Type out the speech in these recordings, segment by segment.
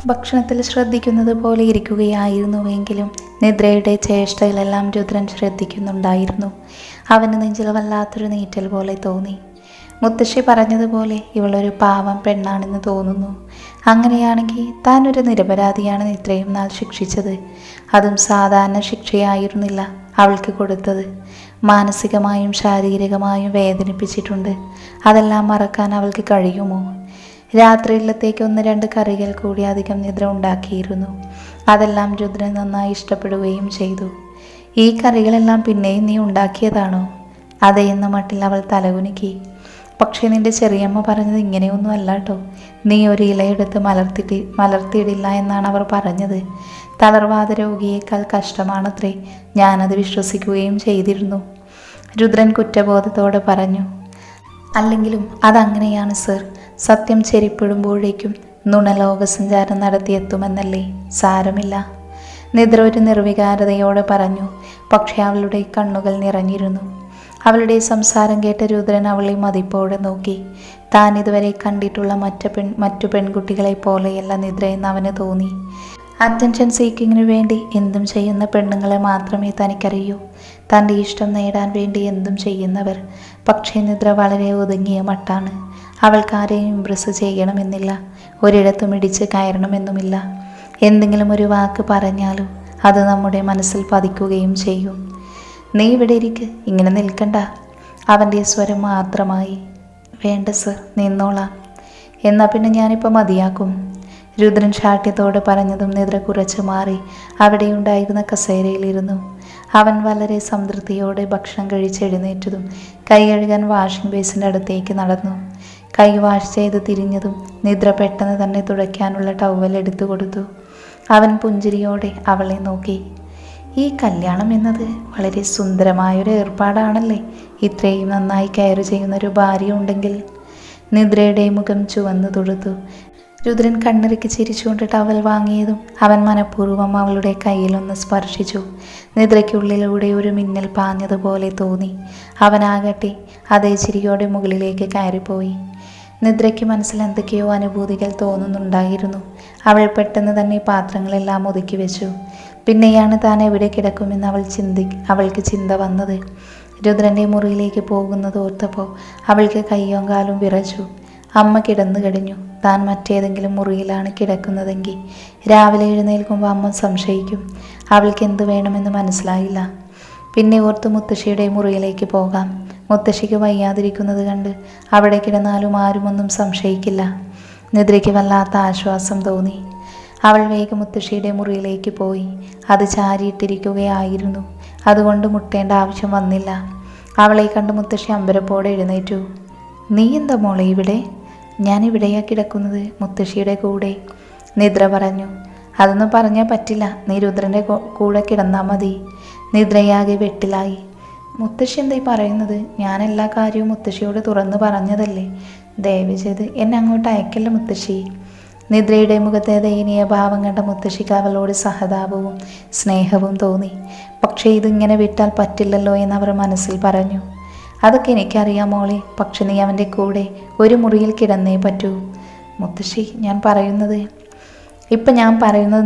ഭക്ഷണത്തിൽ ശ്രദ്ധിക്കുന്നത് പോലെ ഇരിക്കുകയായിരുന്നുവെങ്കിലും നിദ്രയുടെ ചേഷ്ടയിലെല്ലാം രുദ്രൻ ശ്രദ്ധിക്കുന്നുണ്ടായിരുന്നു. അവന് നെഞ്ചിൽ വല്ലാത്തൊരു നീറ്റൽ പോലെ തോന്നി. മുത്തശ്ശി പറഞ്ഞതുപോലെ ഇവളൊരു പാവം പെണ്ണാണെന്ന് തോന്നുന്നു. അങ്ങനെയാണെങ്കിൽ താൻ ഒരു നിരപരാധിയാണ് ഇത്രയും നാൾ ശിക്ഷിച്ചത്. അതും സാധാരണ ശിക്ഷയായിരുന്നില്ല അവൾക്ക് കൊടുത്തത്. മാനസികമായും ശാരീരികമായും വേദനിപ്പിച്ചിട്ടുണ്ട്. അതെല്ലാം മറക്കാൻ അവൾക്ക് കഴിയുമോ? രാത്രിയിലത്തേക്ക് 1-2 കറികൾ കൂടി അധികം നിദ്ര ഉണ്ടാക്കിയിരുന്നു. അതെല്ലാം രുദ്രൻ നന്നായി ഇഷ്ടപ്പെടുകയും ചെയ്തു. ഈ കറികളെല്ലാം പിന്നെയും നീ ഉണ്ടാക്കിയതാണോ? അതെ എന്ന മട്ടിൽ അവൾ തലകുലുക്കി. പക്ഷേ നിന്റെ ചെറിയമ്മ പറഞ്ഞത് ഇങ്ങനെയൊന്നും അല്ല കേട്ടോ. നീ ഒരു ഇലയെടുത്ത് മലർത്തിയിടില്ല എന്നാണ് അവർ പറഞ്ഞത്. തളർവാദ രോഗിയേക്കാൾ കഷ്ടമാണത്രേ. ഞാനത് വിശ്വസിക്കുകയും ചെയ്തിരുന്നു. രുദ്രൻ കുറ്റബോധത്തോടെ പറഞ്ഞു. അല്ലെങ്കിലും അതങ്ങനെയാണ് സർ. സത്യം ചെരിപ്പിടുമ്പോഴേക്കും നുണ ലോകസഞ്ചാരം നടത്തിയെത്തുമെന്നല്ലേ. സാരമില്ല. നിദ്ര ഒരു നിർവികാരതയോടെ പറഞ്ഞു. പക്ഷെ അവളുടെ കണ്ണുകൾ നിറഞ്ഞിരുന്നു. അവളുടെ സംസാരം കേട്ട രുദ്രൻ അവളെ മതിപ്പോടെ നോക്കി. താൻ ഇതുവരെ കണ്ടിട്ടുള്ള മറ്റു പെൺകുട്ടികളെ പോലെയല്ല നിദ്രയെന്ന് അവന് തോന്നി. അറ്റൻഷൻ സീക്കിങ്ങിനു വേണ്ടി എന്തും ചെയ്യുന്ന പെണ്ണുങ്ങളെ മാത്രമേ തനിക്കറിയൂ. തൻ്റെ ഇഷ്ടം നേടാൻ വേണ്ടി എന്തും ചെയ്യുന്നവർ. പക്ഷേ നിദ്ര വളരെ ഒതുങ്ങിയ മട്ടാണ്. അവൾക്കാരെയും ഇംപ്രസ് ചെയ്യണമെന്നില്ല. ഒരിടത്തും ഇടിച്ച് കയറണമെന്നുമില്ല. എന്തെങ്കിലും ഒരു വാക്ക് പറഞ്ഞാലും അത് നമ്മുടെ മനസ്സിൽ പതിക്കുകയും ചെയ്യും. നീ ഇവിടെ ഇരിക്ക്, ഇങ്ങനെ നിൽക്കണ്ട. അവൻ്റെ സ്വരം മാത്രമായി. വേണ്ട സർ, നിന്നോളാം. എന്നാൽ പിന്നെ ഞാനിപ്പോൾ മതിയാക്കും. രുദ്രൻ ശാഠ്യത്തോടെ പറഞ്ഞതും നിദ്ര കുറച്ച് മാറി അവിടെയുണ്ടായിരുന്ന കസേരയിലിരുന്നു. അവൻ വളരെ സംതൃപ്തിയോടെ ഭക്ഷണം കഴിച്ചെഴുന്നേറ്റതും കൈ കഴുകാൻ വാഷിംഗ് ബേസിൻ്റെ അടുത്തേക്ക് നടന്നു. കൈ വാഷ് ചെയ്ത് തിരിഞ്ഞതും നിദ്ര പെട്ടെന്ന് തന്നെ തുടയ്ക്കാനുള്ള ടവൽ എടുത്തു കൊടുത്തു. അവൻ പുഞ്ചിരിയോടെ അവളെ നോക്കി. ഈ കല്യാണം എന്നത് വളരെ സുന്ദരമായൊരു ഏർപ്പാടാണല്ലേ. ഇത്രയും നന്നായി കെയർ ചെയ്യുന്നൊരു ഭാര്യ ഉണ്ടെങ്കിൽ. നിദ്രയുടെ മുഖം ചുവന്നു തൊടുത്തു. രുദ്രൻ കണ്ണിറുക്കി ചിരിച്ചുകൊണ്ട് ടവൽ വാങ്ങിയതും അവൻ മനഃപൂർവ്വം അവളുടെ കയ്യിലൊന്ന് സ്പർശിച്ചു. നിദ്രയ്ക്കുള്ളിലൂടെ ഒരു മിന്നൽ പാഞ്ഞതുപോലെ തോന്നി. അവനാകട്ടെ അതേ ചിരിയോടെ മുകളിലേക്ക് കയറിപ്പോയി. നിദ്രയ്ക്ക് മനസ്സിൽ എന്തൊക്കെയോ അനുഭൂതികൾ തോന്നുന്നുണ്ടായിരുന്നു. അവൾ പെട്ടെന്ന് തന്നെ പാത്രങ്ങളെല്ലാം ഒതുക്കി വെച്ചു. പിന്നെയാണ് താൻ എവിടെ കിടക്കുമെന്ന് അവൾക്ക് ചിന്ത വന്നത്. രുദ്രൻ്റെ മുറിയിലേക്ക് പോകുന്നത് ഓർത്തപ്പോൾ അവൾക്ക് കയ്യും കാലും വിറച്ചു. അമ്മ കിടന്നു കഴിഞ്ഞു. താൻ മറ്റേതെങ്കിലും മുറിയിലാണ് കിടക്കുന്നതെങ്കിൽ രാവിലെ എഴുന്നേൽക്കുമ്പോൾ അമ്മ സംശയിക്കും. അവൾക്ക് എന്ത് വേണമെന്ന് മനസ്സിലായില്ല. പിന്നെ ഓർത്ത് മുത്തശ്ശിയുടെ മുറിയിലേക്ക് പോകാം. മുത്തശ്ശിക്ക് വയ്യാതിരിക്കുന്നത് കണ്ട് അവിടെ കിടന്നാലും ആരുമൊന്നും സംശയിക്കില്ല. നിദ്രയ്ക്ക് വല്ലാത്ത ആശ്വാസം തോന്നി. അവൾ വേഗം മുത്തശ്ശിയുടെ മുറിയിലേക്ക് പോയി. അത് ചാരിയിട്ടിരിക്കുകയായിരുന്നു. അതുകൊണ്ട് മുട്ടേണ്ട ആവശ്യം വന്നില്ല. അവളെ കണ്ട് മുത്തശ്ശി അമ്പരപ്പോടെ എഴുന്നേറ്റു. നീ എന്താ മോളെ ഇവിടെ? ഞാനിവിടെയാ കിടക്കുന്നത്, മുത്തശ്ശിയുടെ കൂടെ. നിദ്ര പറഞ്ഞു. അതൊന്നും പറഞ്ഞാൽ പറ്റില്ല. നീ രുദ്രൻ്റെ കൂടെ കിടന്നാൽ മതി. നിദ്രയാകെ വെട്ടിലായി. മുത്തശ്ശി എന്തായി പറയുന്നത്? ഞാൻ എല്ലാ കാര്യവും മുത്തശ്ശിയോട് തുറന്നു പറഞ്ഞതല്ലേ. ദയവ് ചെയ്ത് എന്നെ അങ്ങോട്ട് അയക്കല്ല മുത്തശ്ശി. നിദ്രയുടെ മുഖത്തെ ദയനീയ ഭാവം കണ്ട മുത്തശ്ശിക്ക് അവളോട് സഹതാപവും സ്നേഹവും തോന്നി. പക്ഷേ ഇതിങ്ങനെ വിട്ടാൽ പറ്റില്ലല്ലോ എന്ന് അവർ മനസ്സിൽ പറഞ്ഞു. അതൊക്കെ എനിക്കറിയാം മോളെ. പക്ഷെ നീ അവൻ്റെ കൂടെ ഒരു മുറിയിൽ കിടന്നേ പറ്റൂ. മുത്തശ്ശി, ഞാൻ പറയുന്നത്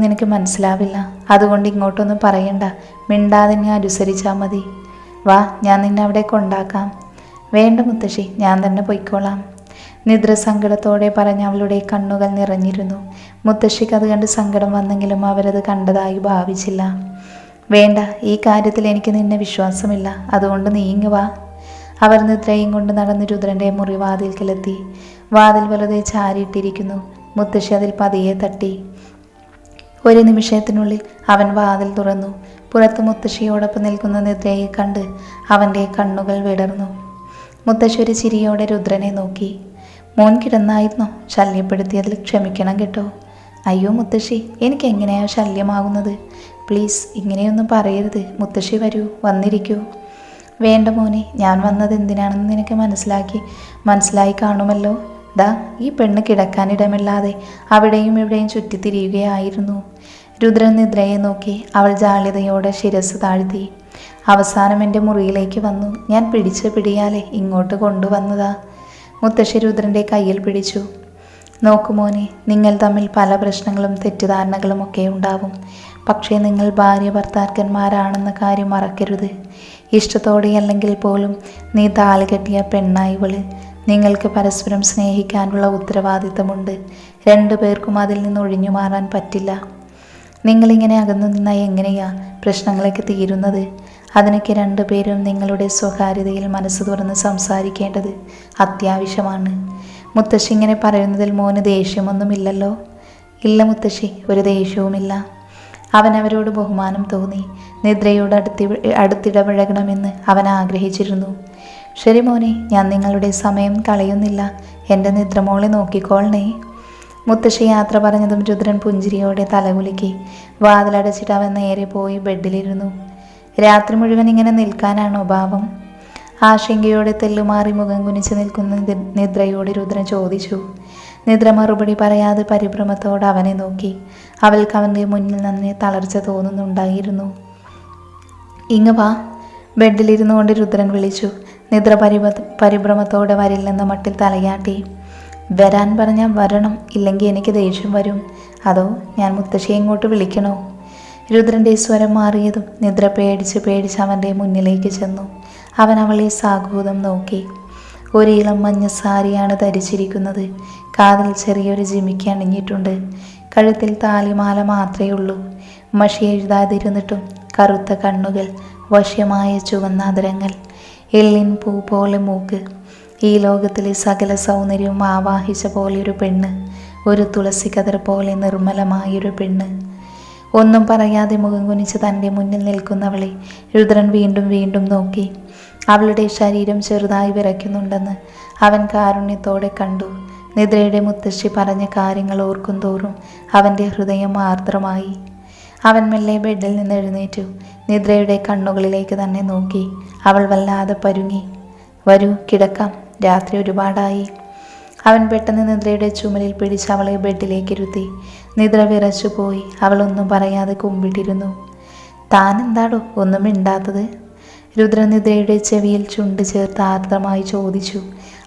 നിനക്ക് മനസ്സിലാവില്ല. അതുകൊണ്ട് ഇങ്ങോട്ടൊന്നും പറയണ്ട. മിണ്ടാതെ ഞാൻ അനുസരിച്ചാൽ മതി. വാ, ഞാൻ നിന്നെ അവിടെ കൊണ്ടാക്കാം. വേണ്ട മുത്തശ്ശി, ഞാൻ തന്നെ പൊയ്ക്കോളാം. നിദ്ര സങ്കടത്തോടെ പറഞ്ഞ അവളുടെ കണ്ണുകൾ നിറഞ്ഞിരുന്നു. മുത്തശ്ശിക്ക് അത് കണ്ട് സങ്കടം വന്നെങ്കിലും അവരത് കണ്ടതായി ഭാവിച്ചില്ല. വേണ്ട, ഈ കാര്യത്തിൽ എനിക്ക് നിന്നെ വിശ്വാസമില്ല. അതുകൊണ്ട് നീങ്ങ് വാ. അവർ നിദ്രയും കൊണ്ട് നടന്ന് രുദ്രൻ്റെ മുറിവാതിൽക്കലെത്തി. വാതിൽ വെറുതെ ചാരിയിട്ടിരിക്കുന്നു. മുത്തശ്ശി അതിൽ പതിയെ തട്ടി. ഒരു നിമിഷത്തിനുള്ളിൽ അവൻ വാതിൽ തുറന്നു. പുറത്ത് മുത്തശ്ശിയോടൊപ്പം നിൽക്കുന്ന നിദ്രയെ കണ്ട് അവൻ്റെ കണ്ണുകൾ വിടർന്നു. മുത്തശ്ശി ഒരു ചിരിയോടെ രുദ്രനെ നോക്കി. മോൻ കിടന്നായിരുന്നോ? ശല്യപ്പെടുത്തിയതിൽ ക്ഷമിക്കണം കേട്ടോ. അയ്യോ മുത്തശ്ശി, എനിക്ക് എങ്ങനെയാ ശല്യമാകുന്നത്? പ്ലീസ് ഇങ്ങനെയൊന്നും പറയരുത്. മുത്തശ്ശി വരൂ, വന്നിരിക്കൂ. വേണ്ട മോനെ, ഞാൻ വന്നത് എന്തിനാണെന്ന് നിനക്ക് മനസ്സിലായി കാണുമല്ലോ. ദാ, ഈ പെണ്ണ് കിടക്കാനിടമില്ലാതെ അവിടെയും ഇവിടെയും ചുറ്റിത്തിരിയുകയായിരുന്നു. രുദ്രൻ നിദ്രയെ നോക്കി. അവൾ ജാള്യതയോടെ ശിരസ് താഴ്ത്തി. അവസാനം എൻ്റെ മുറിയിലേക്ക് വന്നു. ഞാൻ പിടിയാലെ ഇങ്ങോട്ട് കൊണ്ടുവന്നതാ. മുത്തശ്ശി രുദ്രൻ്റെ കയ്യിൽ പിടിച്ചു. നോക്കുമോനെ, നിങ്ങൾ തമ്മിൽ പല പ്രശ്നങ്ങളും തെറ്റിദ്ധാരണകളും ഒക്കെ ഉണ്ടാവും. പക്ഷേ നിങ്ങൾ ഭാര്യ ഭർത്താക്കന്മാരാണെന്ന കാര്യം മറക്കരുത്. ഇഷ്ടത്തോടെ അല്ലെങ്കിൽ പോലും നീ താലി കെട്ടിയ പെണ്ണായിവള്. നിങ്ങൾക്ക് പരസ്പരം സ്നേഹിക്കാനുള്ള ഉത്തരവാദിത്തമുണ്ട്. രണ്ടു പേർക്കും അതിൽ നിന്ന് ഒഴിഞ്ഞു മാറാൻ പറ്റില്ല. നിങ്ങളിങ്ങനെ അകന്നു നിന്നാൽ എങ്ങനെയാ പ്രശ്നങ്ങളൊക്കെ തീരുന്നത്? അതിനൊക്കെ രണ്ടുപേരും നിങ്ങളുടെ സ്വകാര്യതയിൽ മനസ്സ് തുറന്ന് സംസാരിക്കേണ്ടത് അത്യാവശ്യമാണ്. മുത്തശ്ശി ഇങ്ങനെ പറയുന്നതിൽ മോന് ദേഷ്യമൊന്നുമില്ലല്ലോ? ഇല്ല മുത്തശ്ശി, ഒരു ദേഷ്യവുമില്ല. അവൻ അവരോട് ബഹുമാനം തോന്നി. നിദ്രയോട് അടുത്തിടപഴകണമെന്ന് അവൻ ആഗ്രഹിച്ചിരുന്നു. ശരി മോനെ, ഞാൻ നിങ്ങളുടെ സമയം കളയുന്നില്ല. എൻ്റെ നിദ്രമോളെ നോക്കിക്കോളണേ. മുത്തശ്ശി യാത്ര പറഞ്ഞതും രുദ്രൻ പുഞ്ചിരിയോടെ തലകുലുക്കി. വാതിലടച്ചിട്ട് അവൻ നേരെ പോയി ബെഡിലിരുന്നു. രാത്രി മുഴുവൻ ഇങ്ങനെ നിൽക്കാനാണോ ഭാവം? ആശങ്കയോടെ തെല്ലുമാറി മുഖം കുനിച്ച് നിൽക്കുന്ന നിദ്രയോട് രുദ്രൻ ചോദിച്ചു. നിദ്ര മറുപടി പറയാതെ പരിഭ്രമത്തോടെ അവനെ നോക്കി. അവൾക്ക് അവൻ്റെ മുന്നിൽ നന്നെ തളർച്ച തോന്നുന്നുണ്ടായിരുന്നു. ഇങ്ങ് വാ, ബെഡിലിരുന്നു കൊണ്ട് രുദ്രൻ വിളിച്ചു. നിദ്ര പരിഭ്രമത്തോടെ വരില്ലെന്ന മട്ടിൽ തലയാട്ടി. വരാൻ പറഞ്ഞാൽ വരണം, ഇല്ലെങ്കിൽ എനിക്ക് ദേഷ്യം വരും. അതോ ഞാൻ മുത്തശ്ശിയെ ഇങ്ങോട്ട് വിളിക്കണോ? രുദ്രൻ്റെ സ്വരം മാറിയതും നിദ്ര പേടിച്ച് അവൻ്റെ മുന്നിലേക്ക് ചെന്നു. അവൻ അവളെ സാഗൂതം നോക്കി. ഒരു ഇളം മഞ്ഞ സാരിയാണ് ധരിച്ചിരിക്കുന്നത്. കാതിൽ ചെറിയൊരു ജിമിക്ക് അണിഞ്ഞിട്ടുണ്ട്. കഴുത്തിൽ താലിമാല മാത്രമേ ഉള്ളൂ. മഷി എഴുതാതിരുന്നിട്ടും കറുത്ത കണ്ണുകൾ, വശ്യമായ ചുവന്ന അതരങ്ങൾ, എള്ളിൻ പൂ പോലെ മൂക്ക്. ഈ ലോകത്തിലെ സകല സൗന്ദര്യവും ആവാഹിച്ച പോലെയൊരു പെണ്ണ്. ഒരു തുളസി കതിർ പോലെ നിർമ്മലമായൊരു പെണ്ണ്. ഒന്നും പറയാതെ മുഖം കുനിച്ച് തൻ്റെ മുന്നിൽ നിൽക്കുന്നവളെ രുദ്രൻ വീണ്ടും വീണ്ടും നോക്കി. അവളുടെ ശരീരം ചെറുതായി വിറയ്ക്കുന്നുണ്ടെന്ന് അവൻ കാരുണ്യത്തോടെ കണ്ടു. നിദ്രയുടെ മുത്തശ്ശി പറഞ്ഞ കാര്യങ്ങൾ ഓർക്കും തോറും അവൻ്റെ ഹൃദയം ആർദ്രമായി. അവൻ മെല്ലെ ബെഡിൽ നിന്ന് എഴുന്നേറ്റു. നിദ്രയുടെ കണ്ണുകളിലേക്ക് തന്നെ നോക്കി. അവൾ വല്ലാതെ പരുങ്ങി. വരൂ, കിടക്കാം, രാത്രി ഒരുപാടായി. അവൻ പെട്ടെന്ന് നിദ്രയുടെ ചുമലിൽ പിടിച്ച് അവളെ ബെഡിലേക്ക് ഇരുത്തി. നിദ്ര വിറച്ചു പോയി. അവളൊന്നും പറയാതെ കുമ്പിട്ടിരുന്നു. താൻ എന്താടോ ഒന്നും മിണ്ടാത്തത്? രുദ്രനിദ്രയുടെ ചെവിയിൽ ചുണ്ട് ചേർത്ത് ആർദ്രമായി ചോദിച്ചു.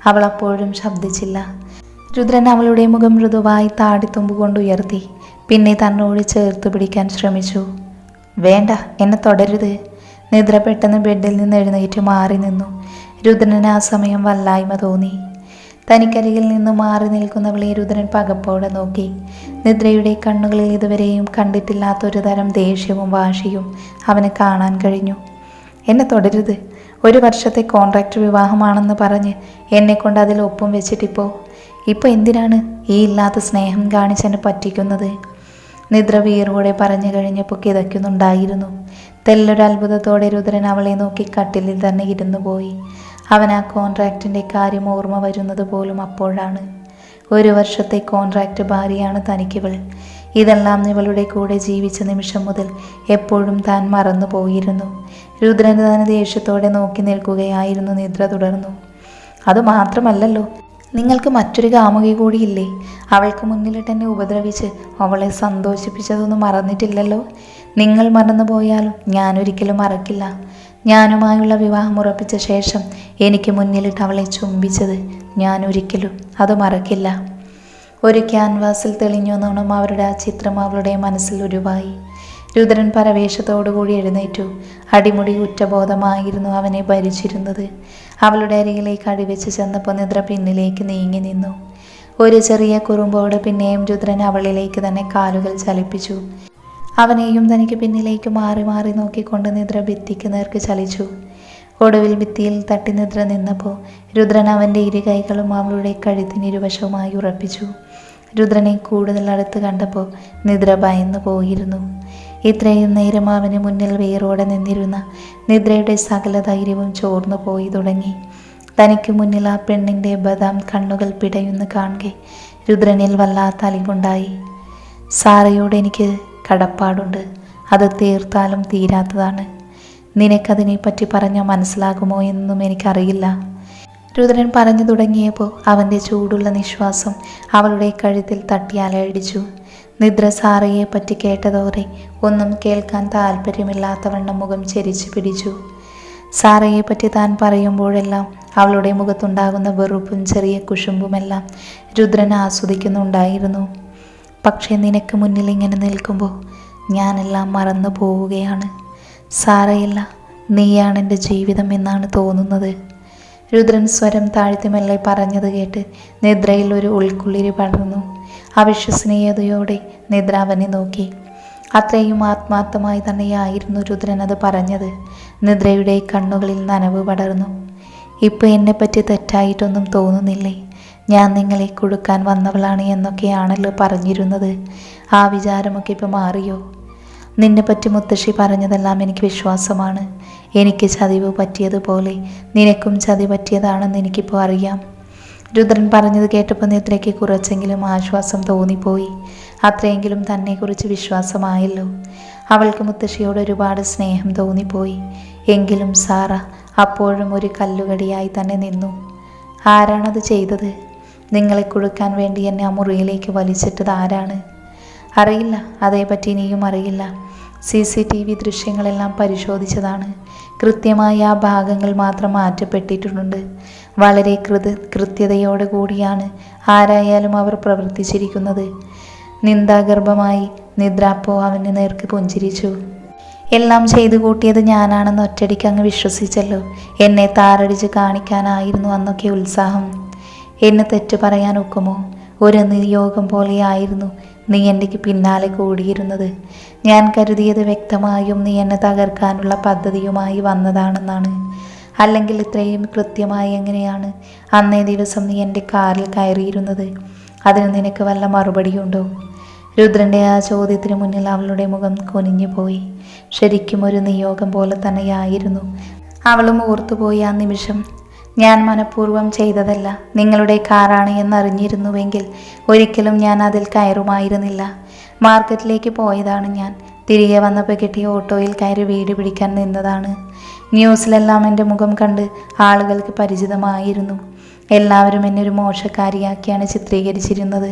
അവൾ അപ്പോഴും ശബ്ദിച്ചില്ല. രുദ്രൻ അവളുടെ മുഖം മൃദുവായി താടിത്തുമ്പ് കൊണ്ടുയർത്തി. പിന്നെ തന്നോട് ചേർത്ത് പിടിക്കാൻ ശ്രമിച്ചു. വേണ്ട, എന്നെ തുടരുത്. നിദ്ര പെട്ടെന്ന് ബെഡിൽ നിന്ന് എഴുന്നേറ്റ് മാറി നിന്നു. രുദ്രന് ആ സമയം വല്ലായ്മ തോന്നി. തനിക്കരികിൽ നിന്ന് മാറി നിൽക്കുന്നവളെ രുദ്രൻ പകപ്പോടെ നോക്കി. നിദ്രയുടെ കണ്ണുകളിൽ ഇതുവരെയും കണ്ടിട്ടില്ലാത്തൊരു തരം ദേഷ്യവും വാശിയും അവന് കാണാൻ കഴിഞ്ഞു. എന്നെ തുടരുത്. 1 വർഷത്തെ കോൺട്രാക്ട് വിവാഹമാണെന്ന് പറഞ്ഞ് എന്നെക്കൊണ്ട് അതിൽ ഒപ്പം വെച്ചിട്ടിപ്പോൾ എന്തിനാണ് ഈ ഇല്ലാത്ത സ്നേഹം കാണിച്ചെന്നെ പറ്റിക്കുന്നത്? നിദ്ര വീറോടെ പറഞ്ഞു കഴിഞ്ഞപ്പോൾ കിതയ്ക്കുന്നുണ്ടായിരുന്നു. തെല്ലൊരു അത്ഭുതത്തോടെ രുദ്രൻ അവളെ നോക്കി കട്ടിലിൽ തന്നെ ഇരുന്നു പോയി. അവൻ ആ കോൺട്രാക്റ്റിൻ്റെ കാര്യം ഓർമ്മ വരുന്നത് പോലും അപ്പോഴാണ്. 1 വർഷത്തെ കോൺട്രാക്റ്റ് ഭാര്യയാണ് തനിക്കിവൾ. ഇതെല്ലാം ഇവളുടെ കൂടെ ജീവിച്ച നിമിഷം മുതൽ എപ്പോഴും താൻ മറന്നു പോയിരുന്നു. രുദ്രൻ തന്നെ ദേഷ്യത്തോടെ നോക്കി നിൽക്കുകയായിരുന്നു. നിദ്ര തുടർന്നു. അതുമാത്രമല്ലല്ലോ, നിങ്ങൾക്ക് മറ്റൊരു കാമുകി കൂടിയില്ലേ? അവൾക്ക് മുന്നിലിട്ട് എന്നെ ഉപദ്രവിച്ച് അവളെ സന്തോഷിപ്പിച്ചതൊന്നും മറന്നിട്ടില്ലല്ലോ. നിങ്ങൾ മറന്നു പോയാലും ഞാനൊരിക്കലും മറക്കില്ല. ഞാനുമായുള്ള വിവാഹം ഉറപ്പിച്ച ശേഷം എനിക്ക് മുന്നിലിട്ട് അവളെ ചുംബിച്ചത് ഞാനൊരിക്കലും അത് മറക്കില്ല. ഒരു ക്യാൻവാസിൽ തെളിഞ്ഞൊന്നോണം അവരുടെ ആ ചിത്രം അവളുടെ മനസ്സിൽ ഉരുവായി. രുദ്രൻ പരവേശത്തോടുകൂടി എഴുന്നേറ്റു. അടിമുടി കുറ്റബോധമായിരുന്നു അവനെ ഭരിച്ചിരുന്നത്. അവളുടെ അരികിലേക്ക് അടിവെച്ച് ചെന്നപ്പോൾ നിദ്ര പിന്നിലേക്ക് നീങ്ങി നിന്നു. ഒരു ചെറിയ കുറുമ്പോടെ പിന്നെയും രുദ്രൻ അവളിലേക്ക് തന്നെ കാലുകൾ ചലിപ്പിച്ചു. അവനെയും തനിക്ക് പിന്നിലേക്ക് മാറി മാറി നോക്കിക്കൊണ്ട് നിദ്ര ഭിത്തിക്ക് നേർക്ക് ചലിച്ചു. ഒടുവിൽ ഭിത്തിയിൽ തട്ടി നിദ്ര നിന്നപ്പോൾ രുദ്രൻ അവൻ്റെ ഇരു കൈകളും അവളുടെ കഴുത്തിനിരുവശവുമായി ഉറപ്പിച്ചു. രുദ്രനെ കൂടുതൽ അടുത്ത് കണ്ടപ്പോൾ നിദ്ര ഭയന്നു പോയിരുന്നു. ഇത്രയും നേരം അവന് മുന്നിൽ വേരോടെ നിന്നിരുന്ന നിദ്രയുടെ സകല ധൈര്യവും ചോർന്നു പോയി തുടങ്ങി. തനിക്ക് മുന്നിൽ ആ പെണ്ണിൻ്റെ ബദാം കണ്ണുകൾ പിടയുന്ന കാണുക രുദ്രനിൽ വല്ലാത്ത അലിവുണ്ടായി. സാറയോട് എനിക്ക് കടപ്പാടുണ്ട്. അത് തീർത്താലും തീരാത്തതാണ്. നിനക്കതിനെപ്പറ്റി പറഞ്ഞാൽ മനസ്സിലാകുമോ എന്നും എനിക്കറിയില്ല. രുദ്രൻ പറഞ്ഞു തുടങ്ങിയപ്പോൾ അവൻ്റെ ചൂടുള്ള നിശ്വാസം അവളുടെ കഴുത്തിൽ തട്ടി അലയടിച്ചു. നിദ്ര സാറയെ പറ്റി കേട്ടതോടെ ഒന്നും കേൾക്കാൻ താല്പര്യമില്ലാത്തവണ്ണം മുഖം ചെരിച്ചു പിടിച്ചു. സാറയെ പറ്റി താൻ പറയുമ്പോഴെല്ലാം അവളുടെ മുഖത്തുണ്ടാകുന്ന വെറുപ്പും ചെറിയ കുശുമ്പുമെല്ലാം രുദ്രൻ ആസ്വദിക്കുന്നുണ്ടായിരുന്നു. പക്ഷേ നിനക്ക് മുന്നിൽ ഇങ്ങനെ നിൽക്കുമ്പോൾ ഞാനെല്ലാം മറന്നു പോവുകയാണ്. സാരയില്ല, നീയാണ് എൻ്റെ ജീവിതം എന്നാണ് തോന്നുന്നത്. രുദ്രൻ സ്വരം താഴ്ത്തി മെല്ലെ പറഞ്ഞത് കേട്ട് നിദ്രയിൽ ഒരു ഉൾക്കുള്ളിരി പടർന്നു. അവിശ്വസനീയതയോടെ നിദ്ര അവനെ നോക്കി. അത്രയും ആത്മാർത്ഥമായി തന്നെയായിരുന്നു രുദ്രൻ അത് പറഞ്ഞത്. നിദ്രയുടെ കണ്ണുകളിൽ നനവ് പടർന്നു. ഇപ്പോൾ എന്നെപ്പറ്റി തെറ്റായിട്ടൊന്നും തോന്നുന്നില്ലേ? ഞാൻ നിങ്ങളെ കൊടുക്കാൻ വന്നവളാണ് എന്നൊക്കെയാണല്ലോ പറഞ്ഞിരുന്നത്. ആ വിചാരമൊക്കെ ഇപ്പോൾ മാറിയോ? നിന്നെപ്പറ്റി മുത്തശ്ശി പറഞ്ഞതെല്ലാം എനിക്ക് വിശ്വാസമാണ്. എനിക്ക് ചതിവ് പറ്റിയതുപോലെ നിനക്കും ചതി പറ്റിയതാണെന്ന് എനിക്കിപ്പോൾ അറിയാം. രുദ്രൻ പറഞ്ഞത് കേട്ടപ്പോൾ നിദ്രയ്ക്ക് കുറച്ചെങ്കിലും ആശ്വാസം തോന്നിപ്പോയി. അത്രയെങ്കിലും തന്നെക്കുറിച്ച് വിശ്വാസമായല്ലോ. അവൾക്ക് മുത്തശ്ശിയോട് ഒരുപാട് സ്നേഹം തോന്നിപ്പോയി. എങ്കിലും സാറ അപ്പോഴും ഒരു കല്ലുകടിയായി തന്നെ നിന്നു. ആരാണത് ചെയ്തത്? നിങ്ങളെ കൊടുക്കാൻ വേണ്ടി എന്നെ ആ മുറിയിലേക്ക് വലിച്ചിട്ടത് ആരാണ്? അറിയില്ല. അതേപ്പറ്റി ഇനിയും അറിയില്ല. CCTV ദൃശ്യങ്ങളെല്ലാം പരിശോധിച്ചതാണ്. കൃത്യമായി ആ ഭാഗങ്ങൾ മാത്രം മാറ്റപ്പെട്ടിട്ടുണ്ട്. വളരെ കൃത്യതയോടെ കൂടിയാണ് ആരായാലും അവർ പ്രവർത്തിച്ചിരിക്കുന്നത്. നിന്ദാഗർഭമായി നിദ്രാപ്പോ അവന് നേർക്ക് പുഞ്ചിരിച്ചു. എല്ലാം ചെയ്തു കൂട്ടിയത് ഞാനാണെന്ന് ഒറ്റടിക്ക് അങ്ങ് വിശ്വസിച്ചല്ലോ. എന്നെ താറടിച്ച് കാണിക്കാനായിരുന്നു അന്നൊക്കെ ഉത്സാഹം. എന്നെ തെറ്റു പറയാൻ ഒക്കുമോ? ഒരു നിയോഗം പോലെയായിരുന്നു നീ എൻ്റെ പിന്നാലെ കൂടിയിരുന്നത്. ഞാൻ കരുതിയത് വ്യക്തമായും നീ എന്നെ തകർക്കാനുള്ള പദ്ധതിയുമായി വന്നതാണെന്നാണ്. അല്ലെങ്കിൽ ഇത്രയും കൃത്യമായി എങ്ങനെയാണ് അന്നേ ദിവസം നീ എൻ്റെ കാറിൽ കയറിയിരുന്നത്? അതിന് നിനക്ക് വല്ല മറുപടിയുണ്ടോ? രുദ്രൻ്റെ ആ ചോദ്യത്തിന് മുന്നിൽ അവളുടെ മുഖം കുനിഞ്ഞു പോയി. ശരിക്കും ഒരു നിയോഗം പോലെ തന്നെയായിരുന്നു. അവളും ഓർത്തുപോയി ആ നിമിഷം. ഞാൻ മനഃപൂർവ്വം ചെയ്തതല്ല. നിങ്ങളുടെ കാറാണ് എന്നറിഞ്ഞിരുന്നുവെങ്കിൽ ഒരിക്കലും ഞാൻ അതിൽ കയറുമായിരുന്നില്ല. മാർക്കറ്റിലേക്ക് പോയതാണ് ഞാൻ. തിരികെ വന്നപ്പോൾ കിട്ടിയ ഓട്ടോയിൽ കയറി വീട് പിടിക്കാൻ നിന്നതാണ്. ന്യൂസിലെല്ലാം എൻ്റെ മുഖം കണ്ട് ആളുകൾക്ക് പരിചിതമായിരുന്നു. എല്ലാവരും എന്നെ ഒരു മോശക്കാരിയാക്കിയാണ് ചിത്രീകരിച്ചിരുന്നത്.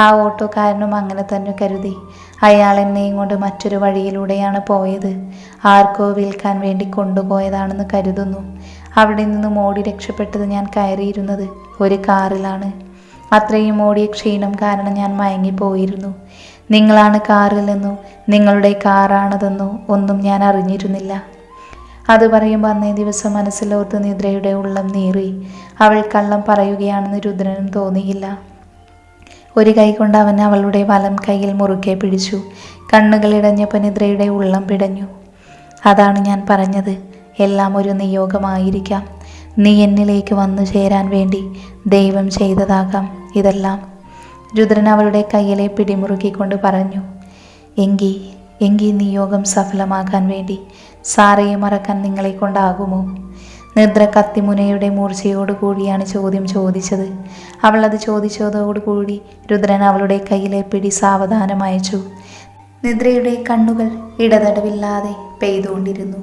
ആ ഓട്ടോക്കാരനും അങ്ങനെ തന്നെ കരുതി. അയാൾ എന്നെയും കൊണ്ട് മറ്റൊരു വഴിയിലൂടെയാണ് പോയത്. ആർക്കോ വിൽക്കാൻ വേണ്ടി കൊണ്ടുപോയതാണെന്ന് കരുതുന്നു. അവിടെ നിന്നും ഓടി രക്ഷപ്പെട്ടത് ഞാൻ കയറിയിരുന്നത് ഒരു കാറിലാണ്. അത്രയും ഓടിയ ക്ഷീണം കാരണം ഞാൻ മയങ്ങിപ്പോയിരുന്നു. നിങ്ങളാണ് കാറിലെന്നോ നിങ്ങളുടെ കാറാണതെന്നോ ഒന്നും ഞാൻ അറിഞ്ഞിരുന്നില്ല. അത് പറയുമ്പോൾ അന്നേ ദിവസം മനസ്സിലോർത്ത് നിദ്രയുടെ ഉള്ളം നീറി. അവൾ കള്ളം പറയുകയാണെന്ന് രുദ്രനും തോന്നിയില്ല. ഒരു കൈ കൊണ്ട് അവൻ അവളുടെ വലം കൈയിൽ മുറുകെ പിടിച്ചു. കണ്ണുകളിടഞ്ഞപ്പോൾ നിദ്രയുടെ ഉള്ളം പിടഞ്ഞു. അതാണ് ഞാൻ പറഞ്ഞത്, എല്ലാം ഒരു നിയോഗമായിരിക്കാം. നീ എന്നിലേക്ക് വന്നു ചേരാൻ വേണ്ടി ദൈവം ചെയ്തതാകാം ഇതെല്ലാം. രുദ്രൻ അവളുടെ കയ്യിലെ പിടിമുറുക്കിക്കൊണ്ട് പറഞ്ഞു. എങ്കി നിയോഗം സഫലമാക്കാൻ വേണ്ടി സാറയെ മറക്കാൻ നിങ്ങളെ കൊണ്ടാകുമോ? നിദ്ര കത്തിമുനയുടെ മൂർച്ചയോടുകൂടിയാണ് ചോദ്യം ചോദിച്ചത്. അവൾ അത് ചോദിച്ചതോടുകൂടി രുദ്രൻ അവളുടെ കയ്യിലെ പിടി സാവധാനം അയച്ചു. നിദ്രയുടെ കണ്ണുകൾ ഇടതടവില്ലാതെ പെയ്തുകൊണ്ടിരുന്നു.